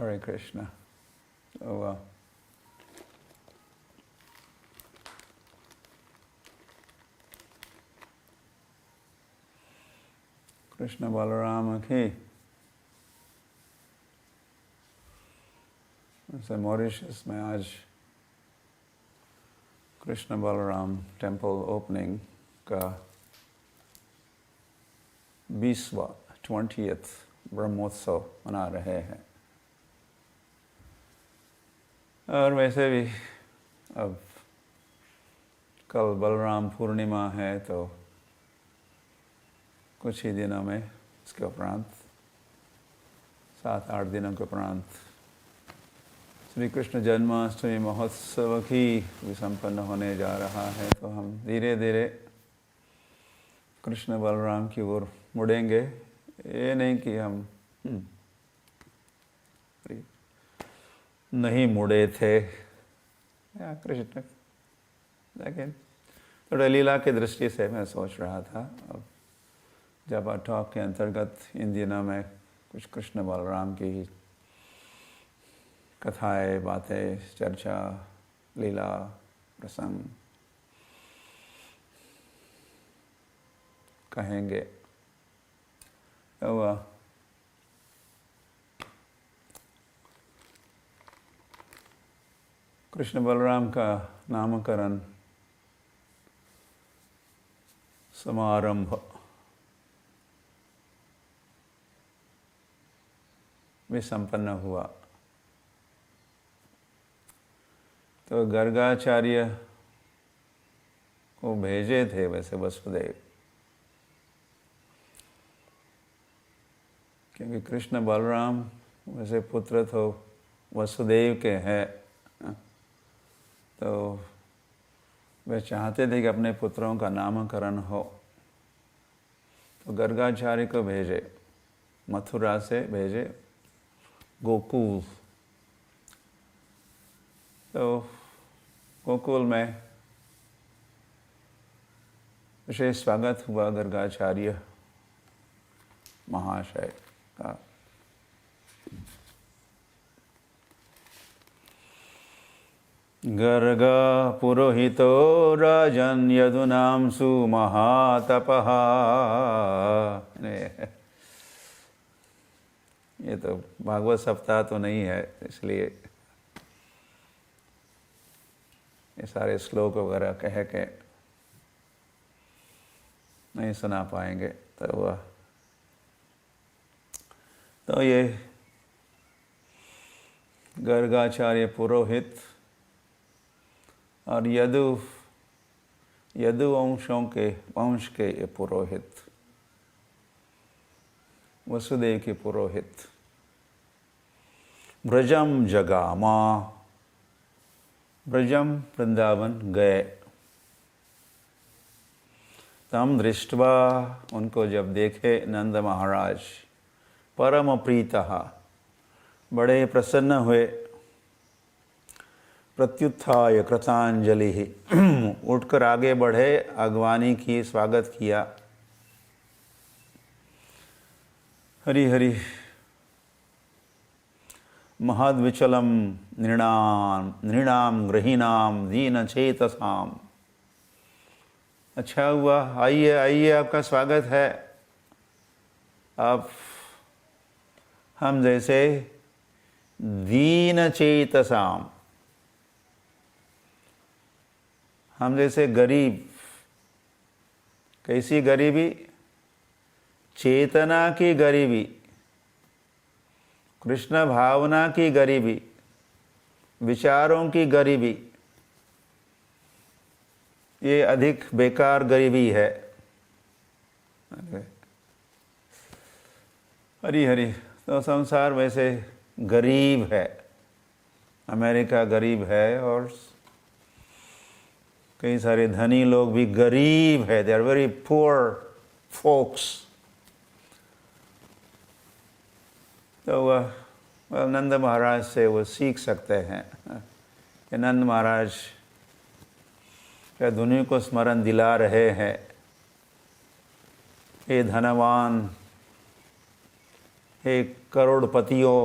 Hare Krishna. So, Krishna Balram की जैसे Mauritius में आज कृष्ण बलराम टेम्पल ओपनिंग का 20th ब्रह्मोत्सव मना रहे हैं। और वैसे भी अब कल बलराम पूर्णिमा है, तो कुछ ही दिनों में इसके उपरांत 7-8 दिनों के उपरांत श्री कृष्ण जन्माष्टमी महोत्सव की भी संपन्न होने जा रहा है। तो हम धीरे धीरे कृष्ण बलराम की ओर मुड़ेंगे। ये नहीं कि हम नहीं मुड़े थे या कृष्ण, लेकिन थोड़ा लीला की दृष्टि से मैं सोच रहा था। अब जब टॉक के अंतर्गत इन दिनों में कुछ कृष्ण बलराम की कथाएं, बातें, चर्चा, लीला, प्रसंग कहेंगे, तो कृष्ण बलराम का नामकरण समारंभ भी संपन्न हुआ। तो गर्गाचार्य को भेजे थे वैसे वसुदेव, क्योंकि कृष्ण बलराम वैसे पुत्र तो वसुदेव के हैं, तो वे चाहते थे कि अपने पुत्रों का नामकरण हो। तो गर्गाचार्य को भेजे, मथुरा से भेजे गोकुल। तो गोकुल में विशेष स्वागत हुआ गर्गाचार्य महाशय का। गर्गा पुरोहितो राजन् यदुनां सुमहातपः। ये तो भागवत सप्ताह तो नहीं है, इसलिए ये सारे श्लोक वगैरह कह के नहीं सुना पाएंगे। तो ये गर्गाचार्य पुरोहित और यदु वंश के ये पुरोहित, वसुदेव के पुरोहित ब्रजम जगामा, ब्रजम वृंदावन गए। तम दृष्ट्वा, उनको जब देखे नंद महाराज, परम प्रीतः, बड़े प्रसन्न हुए। प्रत्युत्थाय कृतांजलि, उठकर आगे बढ़े, अगवानी की, स्वागत किया। हरि हरि। महद्विचलम नृणाम गृहीणाम दीन चेतसाम। अच्छा हुआ, आइए आइए, आपका स्वागत है। आप हम जैसे दीन चेतसाम, हम जैसे गरीब। कैसी गरीबी? चेतना की गरीबी, कृष्ण भावना की गरीबी, विचारों की गरीबी। ये अधिक बेकार गरीबी है। हरि हरि। तो संसार वैसे गरीब है, अमेरिका गरीब है, और कई सारे धनी लोग भी गरीब है। They are very poor folks. तो नंद महाराज से वो सीख सकते हैं कि नंद महाराज क्या दुनिया को स्मरण दिला रहे हैं। हे धनवान, हे करोड़पतियों,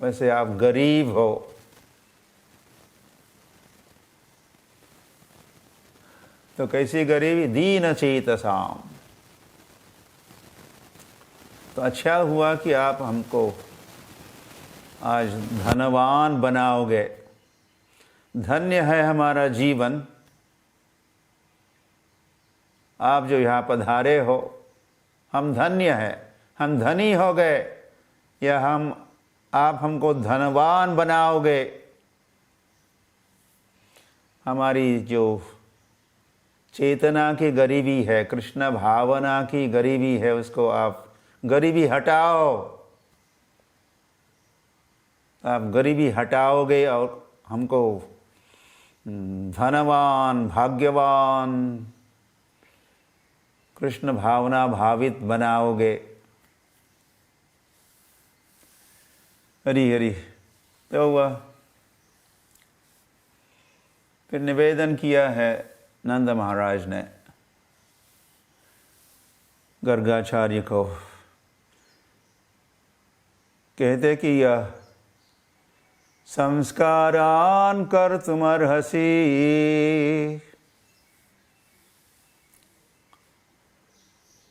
वैसे आप गरीब हो। तो कैसी गरीबी? दीन चेतसाम। तो अच्छा हुआ कि आप हमको आज धनवान बनाओगे। धन्य है हमारा जीवन, आप जो यहाँ पधारे हो। हम धन्य हैं, हम धनी हो गए, या आप हमको धनवान बनाओगे। हमारी जो चेतना की गरीबी है, कृष्ण भावना की गरीबी है, उसको आप गरीबी हटाओ। आप गरीबी हटाओगे और हमको धनवान, भाग्यवान, कृष्ण भावना भावित बनाओगे। हरि हरि। तो वह फिर निवेदन किया है नंद महाराज ने गर्गाचार्य को। कहते कि यह संस्कारान कर्तुमर्हसि।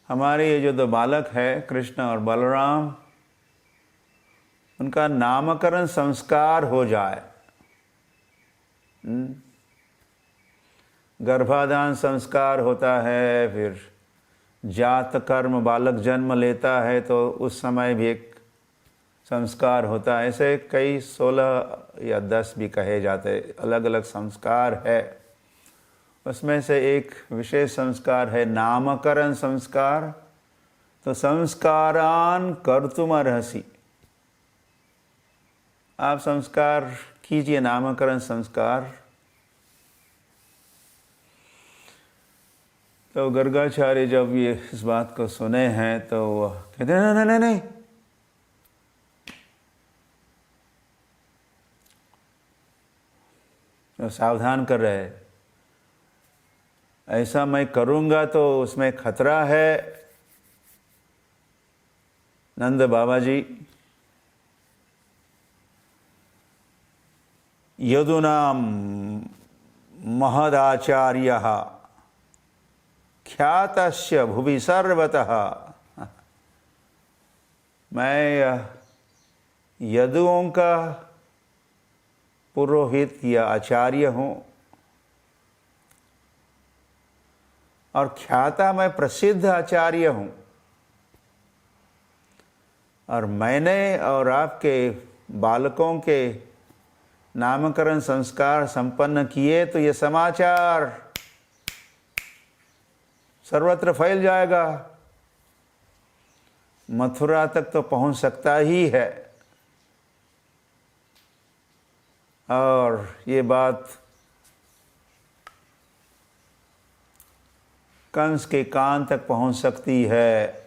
हमारे ये जो दो बालक है कृष्ण और बलराम, उनका नामकरण संस्कार हो जाए। गर्भाधान संस्कार होता है, फिर जात कर्म बालक जन्म लेता है तो उस समय भी एक संस्कार होता है। ऐसे कई 16 या 10 भी कहे जाते, अलग अलग संस्कार है। उसमें से एक विशेष संस्कार है नामकरण संस्कार। तो संस्कारान कर्तुमर्हसि, आप संस्कार कीजिए, नामकरण संस्कार। तो गर्गाचार्य जब ये इस बात को सुने हैं तो वह कहते हैं नहीं नहीं नहीं, तो सावधान कर रहे हैं। ऐसा मैं करूँगा तो उसमें खतरा है। नंद बाबा जी, यदुनाम महदाचार्यः ख्यातस्य भुवि सर्वतः। मैं यदुओं का पुरोहित या आचार्य हूँ, और ख्याता मैं प्रसिद्ध आचार्य हूँ। और मैंने और आपके बालकों के नामकरण संस्कार संपन्न किए तो ये समाचार सर्वत्र फैल जाएगा, मथुरा तक तो पहुंच सकता ही है। और ये बात कंस के कान तक पहुंच सकती है।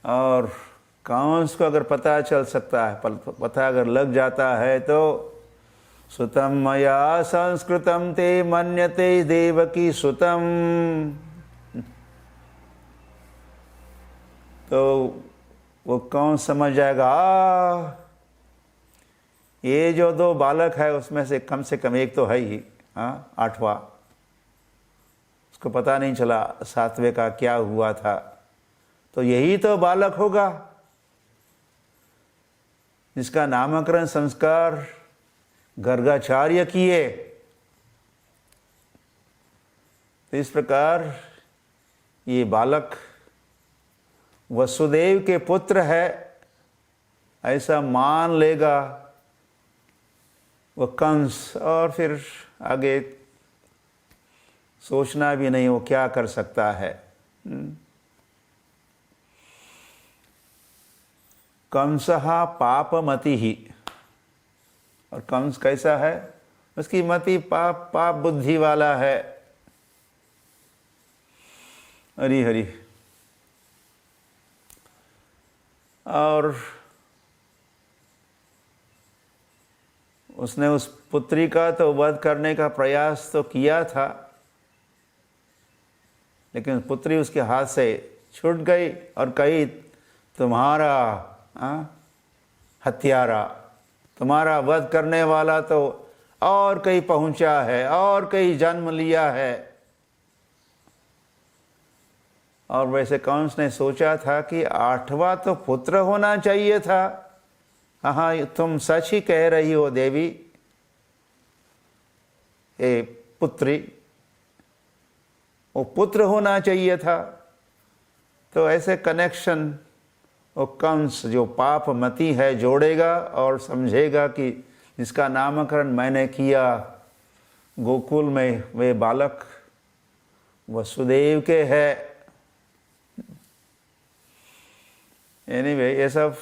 और कंस को अगर पता चल सकता है, पता अगर लग जाता है तो सुतम मया संस्कृतम ते मन्यते देवकी सुतम। तो वो कौन समझ जाएगा, ये जो 2 बालक है उसमें से कम एक तो है ही, हाँ 8वां। उसको पता नहीं चला 7वें का क्या हुआ था, तो यही तो बालक होगा जिसका नामकरण संस्कार गर्गाचार्य किए। तो इस प्रकार ये बालक वसुदेव के पुत्र है ऐसा मान लेगा वो कंस, और फिर आगे सोचना भी नहीं वो क्या कर सकता है। कंसहा पापमति ही, और कंस कैसा है, उसकी मति पाप बुद्धि वाला है। हरि हरि। और उसने उस पुत्री का तो वध करने का प्रयास तो किया था, लेकिन पुत्री उसके हाथ से छूट गई और कई तुम्हारा हत्यारा, तुम्हारा वध करने वाला तो और कहीं पहुंचा है, और कहीं जन्म लिया है। और वैसे कंस ने सोचा था कि 8वां तो पुत्र होना चाहिए था। हाँ, तुम सच ही कह रही हो देवी, ए पुत्री, वो पुत्र होना चाहिए था। तो ऐसे कनेक्शन वो कंस जो पाप मती है जोड़ेगा और समझेगा कि जिसका नामकरण मैंने किया गोकुल में, वे बालक वसुदेव के है। एनीवे, ये सब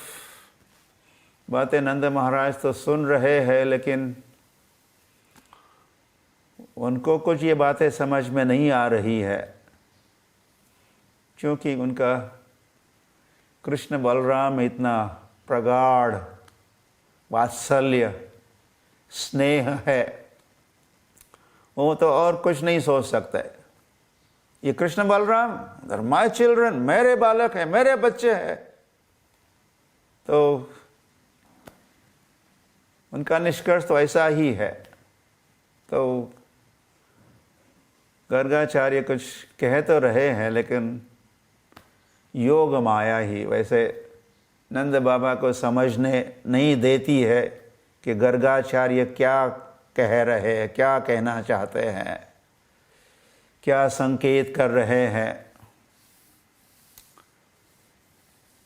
बातें नंद महाराज तो सुन रहे हैं, लेकिन उनको कुछ ये बातें समझ में नहीं आ रही है, क्योंकि उनका कृष्ण बलराम इतना प्रगाढ़ वात्सल्य स्नेह है, वो तो और कुछ नहीं सोच सकता है। ये कृष्ण बलराम माय चिल्ड्रन, मेरे बालक है, मेरे बच्चे हैं। तो उनका निष्कर्ष तो ऐसा ही है। तो गर्गाचार्य कुछ कह तो रहे हैं, लेकिन योग माया ही वैसे नंद बाबा को समझने नहीं देती है कि गर्गाचार्य क्या कह रहे हैं, क्या कहना चाहते हैं, क्या संकेत कर रहे हैं।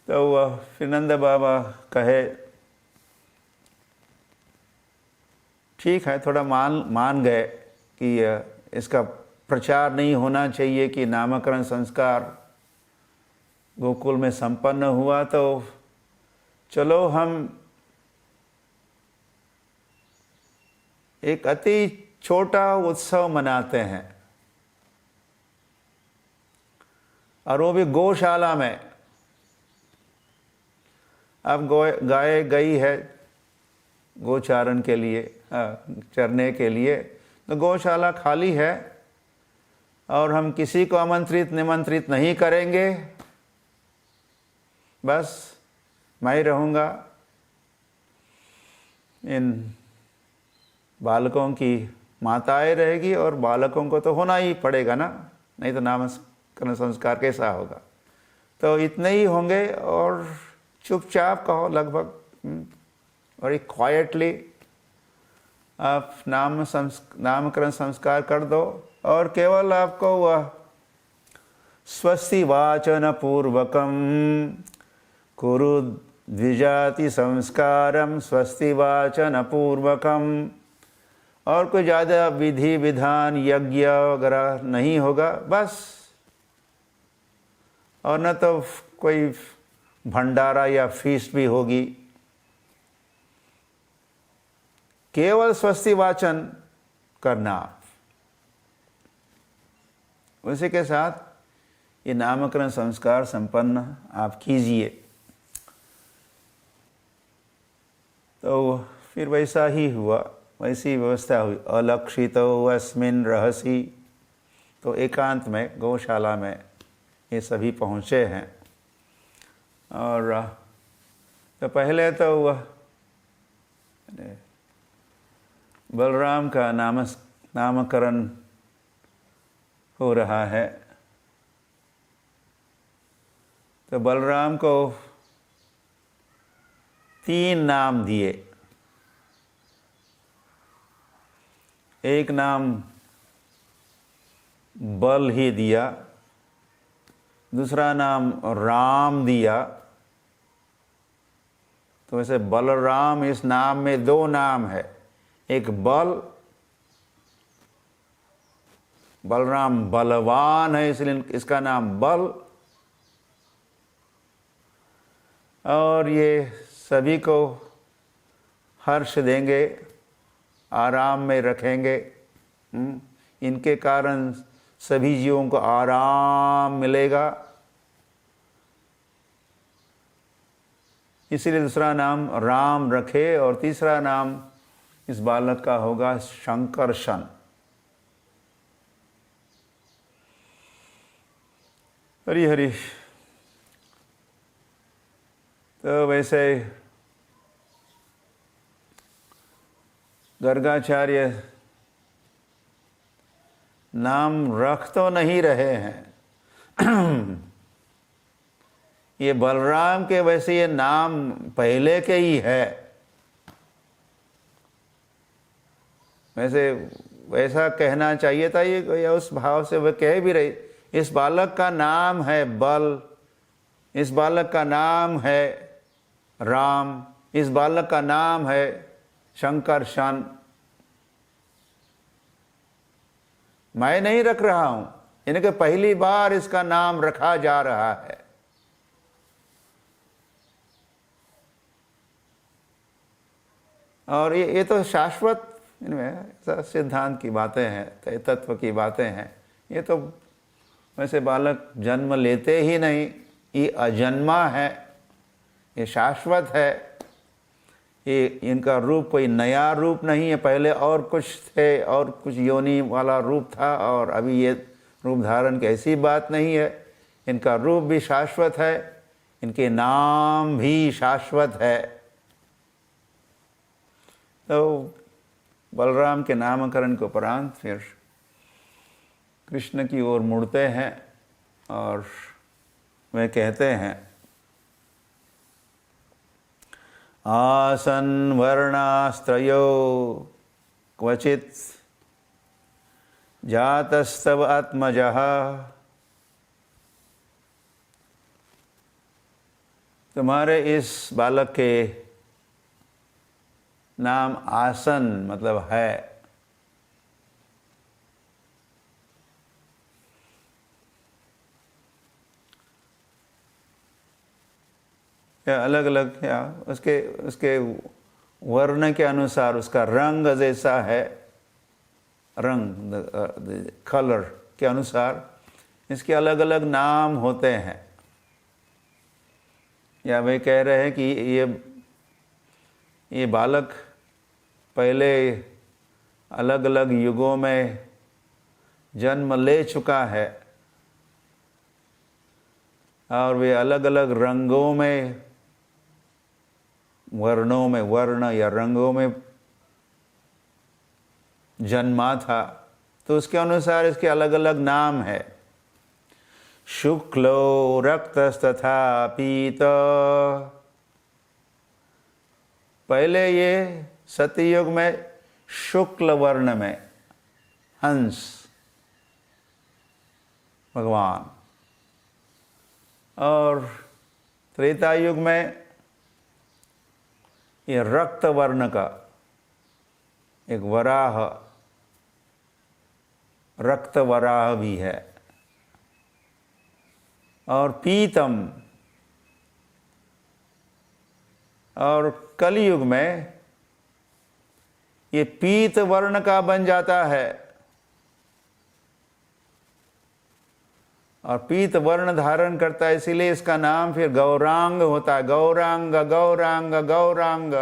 तो वह फिर नंद बाबा कहे ठीक है, थोड़ा मान गए कि इसका प्रचार नहीं होना चाहिए कि नामकरण संस्कार गोकुल में संपन्न हुआ, तो चलो हम एक अति छोटा उत्सव मनाते हैं, और वो भी गौशाला में। अब गाय गई है गोचारण के लिए, चरने के लिए, तो गौशाला खाली है और हम किसी को आमंत्रित निमंत्रित नहीं करेंगे, बस मैं ही रहूँगा। इन बालकों की माताएं रहेगी और बालकों को तो होना ही पड़ेगा ना, नहीं तो नामकरण संस्कार कैसा होगा। तो इतने ही होंगे और चुपचाप कहो लगभग, और एक क्वाइटली आप नामकरण संस्कार कर दो, और केवल आपको वह स्वस्ति वाचन पूर्वकम कुरु द्विजाति संस्कारम स्वस्ति वाचन पूर्वकम, और कोई ज़्यादा विधि विधान यज्ञ वगैरह नहीं होगा बस। और न तो कोई भंडारा या फीस्ट भी होगी, केवल स्वस्ति वाचन करना। उसी के साथ ये नामकरण संस्कार संपन्न आप कीजिए। तो फिर वैसा ही हुआ, वैसी व्यवस्था हुई। अलक्षितो अस्मिन् रहसि, तो एकांत में गौशाला में ये सभी पहुँचे हैं। और तो पहले तो वह बलराम का नामकरण हो रहा है। तो बलराम को 3 नाम दिए। एक नाम बल ही दिया, दूसरा नाम राम दिया। तो वैसे बलराम, इस नाम में 2 नाम है, एक बलराम बलवान है, इसलिए इसका नाम बल। और ये सभी को हर्ष देंगे, आराम में रखेंगे। इनके कारण सभी जीवों को आराम मिलेगा, इसीलिए दूसरा नाम राम रखे। और तीसरा नाम इस बालक का होगा शंकरशन। हरि हरि। वैसे गर्गाचार्य नाम रख तो नहीं रहे हैं। ये बलराम के वैसे ये नाम पहले के ही है। वैसे वैसा कहना चाहिए था, ये उस भाव से वह कह भी रही, इस बालक का नाम है बल, इस बालक का नाम है राम, इस बालक का नाम है शंकरशन। मैं नहीं रख रहा हूं, इनके पहली बार इसका नाम रखा जा रहा है। और ये तो शाश्वत इनमें सिद्धांत की बातें हैं, तत्व की बातें हैं। ये तो वैसे बालक जन्म लेते ही नहीं, ये अजन्मा है, ये शाश्वत है। ये इनका रूप कोई नया रूप नहीं है, पहले और कुछ थे और कुछ योनि वाला रूप था और अभी ये रूप धारण की ऐसी बात नहीं है। इनका रूप भी शाश्वत है, इनके नाम भी शाश्वत है। तो बलराम के नामकरण के उपरांत फिर कृष्ण की ओर मुड़ते हैं और वे कहते हैं, आसन वर्णास्त्रयो क्वचित जातस्तव आत्मजः। तुम्हारे इस बालक के नाम आसन मतलब है। या अलग अलग या उसके वर्ण के अनुसार उसका रंग जैसा है, रंग कलर के अनुसार इसके अलग अलग नाम होते हैं। या वे कह रहे हैं कि ये बालक पहले अलग अलग युगों में जन्म ले चुका है और वे अलग अलग रंगों में, वर्णों में, वर्ण या रंगों में जन्मा था, तो उसके अनुसार इसके अलग अलग नाम है। शुक्लो रक्तस्तथा पीत। पहले ये सतयुग में शुक्ल वर्ण में हंस भगवान, और त्रेता युग में ये रक्त वर्ण का एक वराह, रक्त वराह भी है। और पीतम, और कलयुग में ये पीत वर्ण का बन जाता है। और पीत वर्ण धारण करता है, इसीलिए इसका नाम फिर गौरांग होता है। गौरांग गौरांग गौरांग।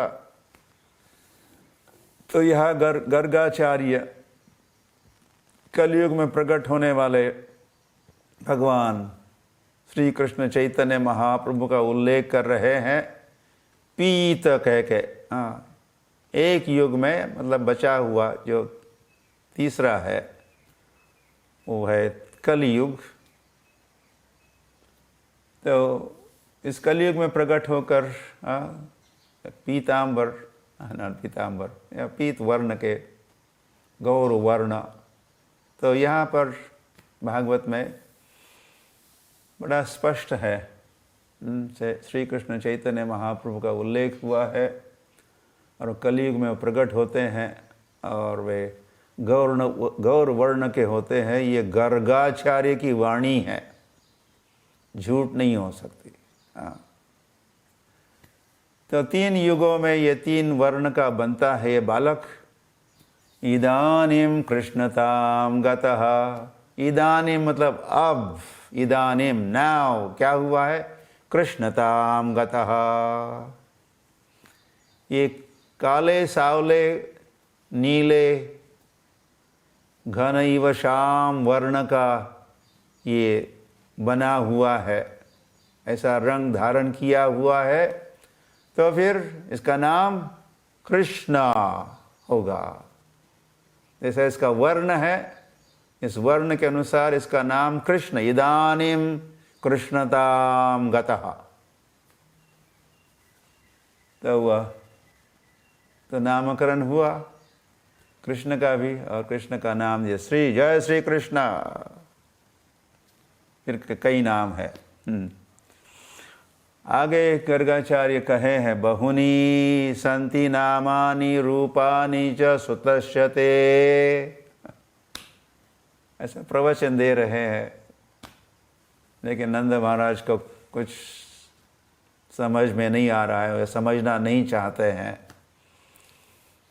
तो यह गर्गाचार्य कलयुग में प्रकट होने वाले भगवान श्री कृष्ण चैतन्य महाप्रभु का उल्लेख कर रहे हैं पीत कह के। एक युग में मतलब बचा हुआ जो तीसरा है वो है कलयुग। तो इस कलयुग में प्रकट होकर पीतांबर, पीतांबर या पीत वर्ण के गौर वर्ण। तो यहाँ पर भागवत में बड़ा स्पष्ट है, श्री कृष्ण चैतन्य महाप्रभु का उल्लेख हुआ है और कलयुग में प्रकट होते हैं और वे गौर वर्ण के होते हैं। ये गर्गाचार्य की वाणी है, झूठ नहीं हो सकती। तो 3 युगों में ये 3 वर्ण का बनता है ये बालक। इदानीम कृष्णताम गतः। इदानीम मतलब अब, इदानीम नाउ क्या हुआ है, कृष्णताम गतः। ये काले सावले नीले घन इव श्याम वर्ण का ये बना हुआ है, ऐसा रंग धारण किया हुआ है तो फिर इसका नाम कृष्णा होगा। जैसा इसका वर्ण है, इस वर्ण के अनुसार इसका नाम कृष्ण। इदानीम कृष्णताम गतः, तो हुआ, तो नामकरण हुआ कृष्ण का भी, और कृष्ण का नाम जय श्री कृष्ण। फिर कई नाम है। आगे गर्गाचार्य कहे हैं, बहुनी संति नामानि रूपानि च सुतश्यते। ऐसा प्रवचन दे रहे हैं, लेकिन नंद महाराज को कुछ समझ में नहीं आ रहा है, वे समझना नहीं चाहते हैं।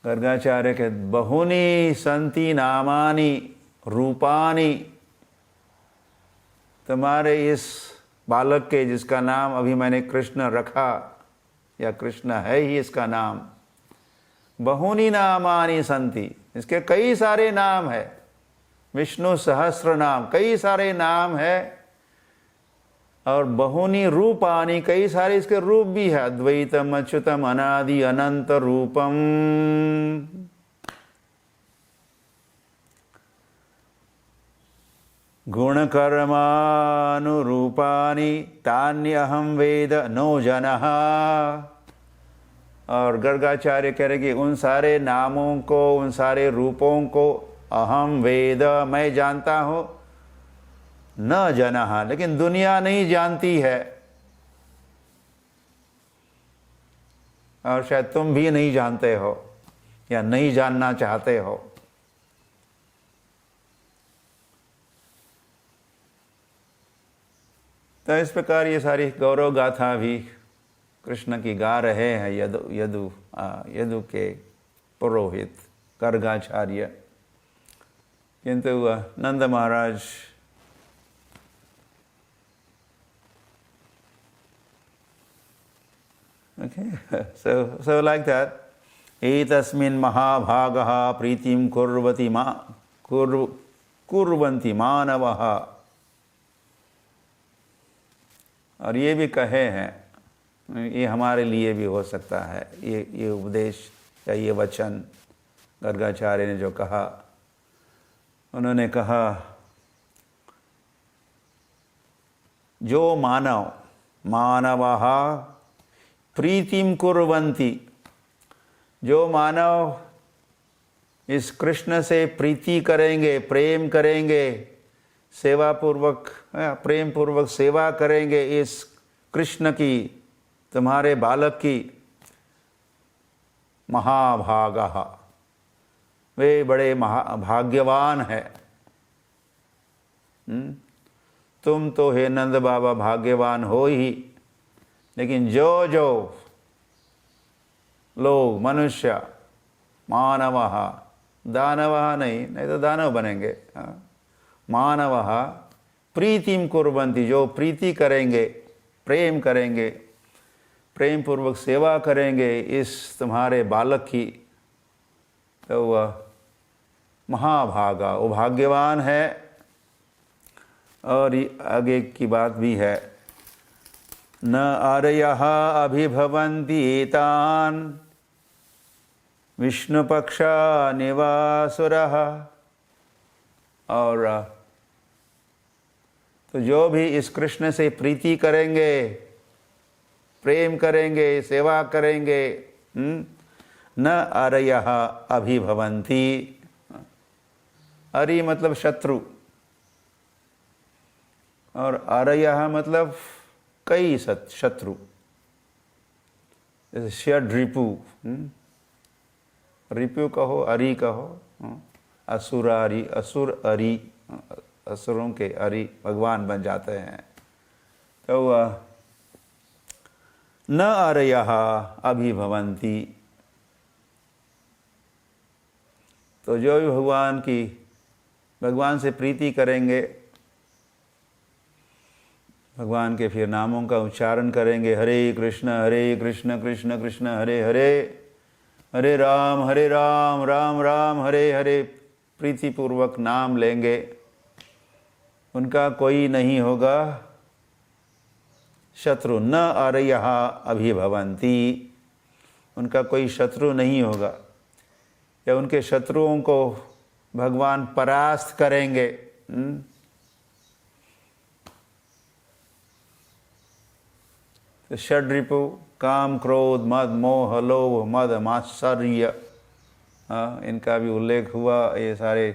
गर्गाचार्य के बहुनी संति नामानि रूपानि, तुम्हारे इस बालक के, जिसका नाम अभी मैंने कृष्ण रखा, या कृष्ण है ही इसका नाम, बहुनी नामानि संति, इसके कई सारे नाम है। विष्णु सहस्र नाम, कई सारे नाम है, और बहुनी रूपानि, कई सारे इसके रूप भी है। अद्वैतम अच्युतम अनादि अनंत रूपम। गुण कर्मानुरूपानि तान्यहं वेद नो जनः। और गर्गाचार्य कह रहे कि उन सारे नामों को, उन सारे रूपों को अहम वेद, मैं जानता हूं, न जनः, लेकिन दुनिया नहीं जानती है, और शायद तुम भी नहीं जानते हो या नहीं जानना चाहते हो। तो इस प्रकार ये सारी गौरव गाथा भी कृष्ण की गा रहे हैं यदु के पुरोहित गर्गाचार्य। किंतु नंद महाराज Okay, so like that, etasmin mahabhagaha pritim kurvati kurvanti manavaha। और ये भी कहे हैं, ये हमारे लिए भी हो सकता है, ये उपदेश या ये वचन गर्गाचार्य ने जो कहा, उन्होंने कहा जो मानवः प्रीतिम कुर्वन्ति, जो मानव इस कृष्ण से प्रीति करेंगे, प्रेम करेंगे, सेवा पूर्वक, प्रेम पूर्वक सेवा करेंगे इस कृष्ण की, तुम्हारे बालक की, महाभागः, वे बड़े भाग्यवान है। तुम तो हे नंद बाबा भाग्यवान हो ही, लेकिन जो जो लोग, मनुष्य, मानवः, दानवः नहीं तो दानव बनेंगे, मानवः प्रीतिम कुर्वन्ति, जो प्रीति करेंगे, प्रेम करेंगे, प्रेम पूर्वक सेवा करेंगे इस तुम्हारे बालक की, तो वह महाभागा, वो भाग्यवान है। और आगे की बात भी है, न आर्यः अभिभवन्ति एतान् विष्णुपक्षा निवासुरः। और तो जो भी इस कृष्ण से प्रीति करेंगे, प्रेम करेंगे, सेवा करेंगे, न आर्यः अभिभवन्ति। अरि मतलब शत्रु, और आर्यः मतलब कई शत्रु, जैसे षड रिपु, रिपु कहो, अरि कहो, असुरारी, असुर अरि, असुरों के अरि भगवान बन जाते हैं। तो न आर्यः अभिभवन्ति, तो जो भी भगवान से प्रीति करेंगे, भगवान के फिर नामों का उच्चारण करेंगे, हरे कृष्ण कृष्ण कृष्ण हरे हरे, हरे राम राम राम हरे हरे, प्रीतिपूर्वक नाम लेंगे, उनका कोई नहीं होगा शत्रु। न आर्यः अभिभवन्ति, उनका कोई शत्रु नहीं होगा, या उनके शत्रुओं को भगवान परास्त करेंगे। तो षड रिपु काम क्रोध मद मोह लोभ मद मात्सर्य, इनका भी उल्लेख हुआ। ये सारे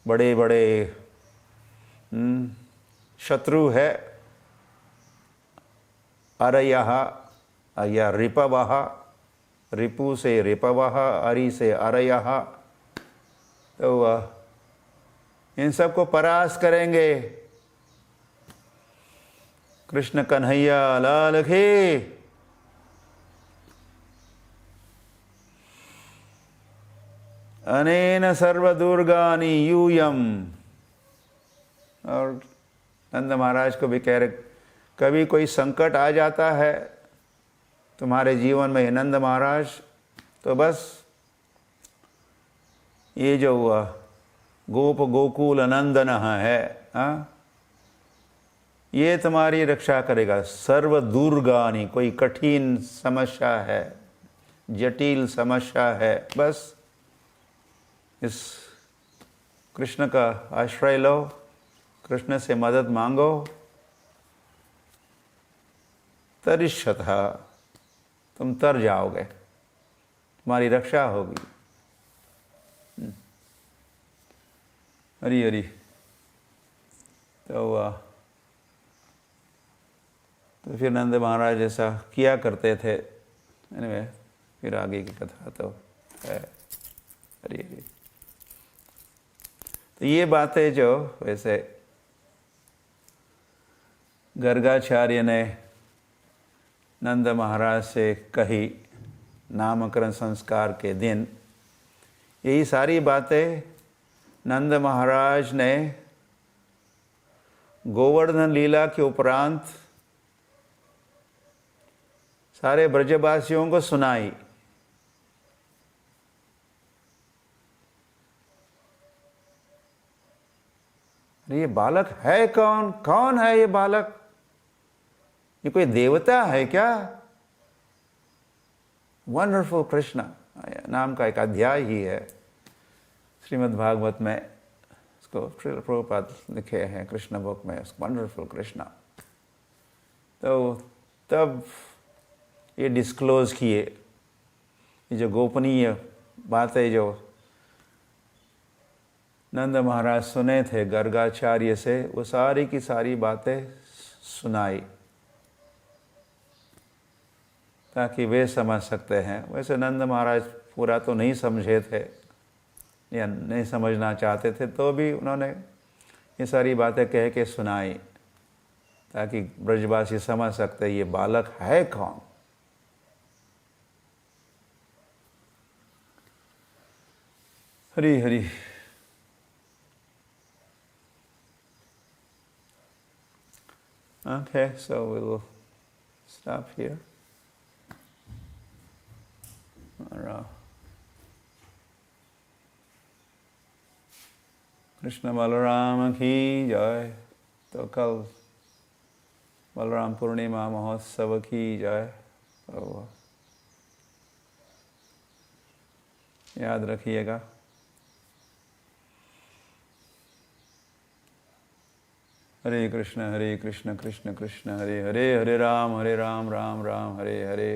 बड़े बड़े शत्रु है। अरयः या रिपवः, रिपु से रिपवः, अरि से अरयः, तो इन सबको परास्त करेंगे। कृष्ण कन्हैया लाल की। अनेन सर्वदुर्गानि यूयम। और नंद महाराज को भी कह रहे, कभी कोई संकट आ जाता है तुम्हारे जीवन में नंद महाराज, तो बस ये जो गोप गोकुल नंदन है, ये तुम्हारी रक्षा करेगा। सर्व दुर्गानी, कोई कठिन समस्या है, जटिल समस्या है, बस इस कृष्ण का आश्रय लो, कृष्ण से मदद मांगो, तरिष्यतः, तुम तर जाओगे, तुम्हारी रक्षा होगी। हरि हरि। तो फिर नंद महाराज ऐसा किया करते थे। anyway, फिर आगे की कथा तो है। हरि हरि। तो ये बातें जो वैसे गर्गाचार्य ने नंद महाराज से कही नामकरण संस्कार के दिन, यही सारी बातें नंद महाराज ने गोवर्धन लीला के उपरांत सारे ब्रजवासियों को सुनाई। ये बालक है कौन? कौन है ये बालक? ये कोई देवता है क्या? वंडरफुल कृष्णा नाम का एक अध्याय ही है श्रीमद् भागवत में, इसको प्रभुपाद लिखे हैं कृष्ण बुक में, वंडरफुल कृष्णा। तो तब ये डिस्क्लोज किए, ये जो गोपनीय बातें जो नंद महाराज सुने थे गर्गाचार्य से, वो सारी की सारी बातें सुनाई ताकि वे समझ सकते हैं। वैसे नंद महाराज पूरा तो नहीं समझे थे या नहीं समझना चाहते थे, तो भी उन्होंने ये सारी बातें कह के सुनाई ताकि ब्रजवासी समझ सकते ये बालक है कौन। Hari Hari. Okay, so we will stop here. Krishna Balram की जय। तो कल बलराम पूर्णिमा महोत्सव की जय। तो याद रखिएगा। हरे कृष्ण कृष्ण कृष्ण हरे हरे, हरे राम राम राम हरे हरे।